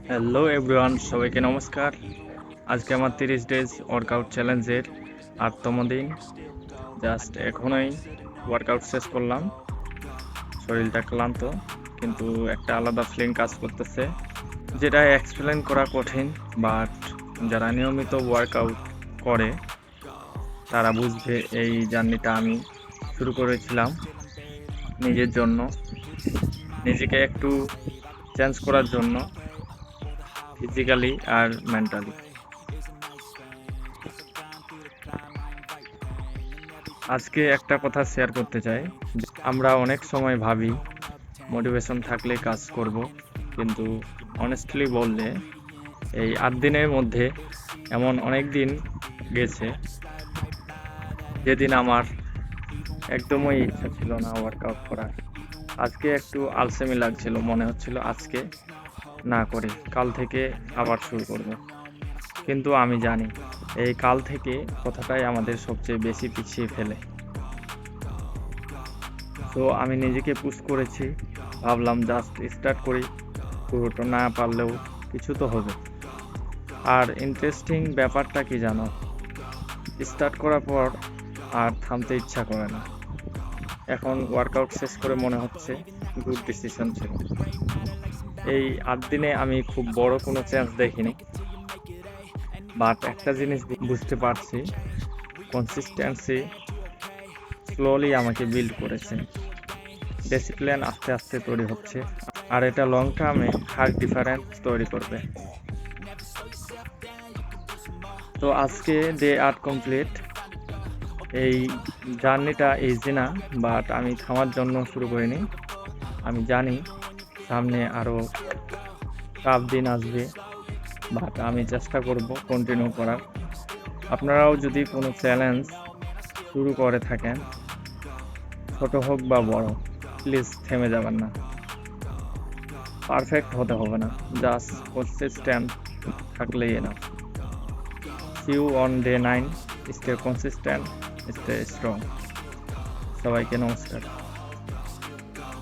Hello everyone, সবাইকে নমস্কার। আজকে আমার 30 ডেজ ওয়ার্কআউট চ্যালেঞ্জের 8তম দিন। জাস্ট এখনই ওয়ার্কআউট শেষ করলাম। শরীরটা ক্লান্ত, কিন্তু একটা আলাদা ফিলিং কাজ করতেছে, যেটা এক্সপ্লেন করা কঠিন। বাট যারা নিয়মিত ওয়ার্কআউট করে তারা বুঝবে। এই জার্নিটা আমি শুরু করেছিলাম নিজের জন্য, নিজেকে একটু চেঞ্জ করার জন্য, ফিজিক্যালি আর মেন্টালি। আজকে একটা কথা শেয়ার করতে চাই। আমরা অনেক সময় ভাবি মোটিভেশন থাকলে কাজ করব, কিন্তু অনেস্টলি বললে এই 8 দিনের মধ্যে এমন অনেক দিন গেছে যেদিন আমার একদমই ইচ্ছা ছিল না ওয়ার্কআউট করার। আজকে একটু আলসেমি লাগছিল, মনে হচ্ছিল আজকে না করে কাল থেকে আবার শুরু করব। কিন্তু আমি জানি এই কাল থেকে কথাটাই আমাদের সবচেয়ে বেশি পিছিয়ে ফেলে। তো আমি নিজেকে পুশ করেছি, ভাবলাম জাস্ট স্টার্ট করি, পুরোটা না পারলেও কিছু তো হবে। আর ইন্টারেস্টিং ব্যাপারটা কি জানো, স্টার্ট করার পর আর থামতে ইচ্ছা করে না। এখন ওয়ার্কআউট শেষ করে মনে হচ্ছে গুড ডিসিশন ছিল। এই 8 দিনে আমি খুব বড় কোনো চেঞ্জ দেখিনি, বাট একটা জিনিস বুঝতে পারছি, কনসিস্টেন্সি স্লোলি আমাকে বিল্ড করেছে। ডিসিপ্লিন আস্তে আস্তে তৈরি হচ্ছে, আর এটা লং টার্মে হার্ড ডিফারেন্স তৈরি করবে। তো আজকে ডে 8 কমপ্লিট। এই জার্নিটা ইজি না, বাট আমি থামার জন্য শুরু করিনি। আমি জানি সামনে আরও টাফ দিন আসবে, বাট আমি চেষ্টা করব কন্টিনিউ করার। আপনারাও যদি কোনো চ্যালেঞ্জ শুরু করে থাকেন, ছোট হোক বা বড়, প্লিজ থেমে যাবেন না। পারফেক্ট হতে হবে না, জাস্ট কনসিস্টেন্ট থাকলেই enough. See you on day 9. Stay consistent, stay strong. সবাইকে নমস্কার।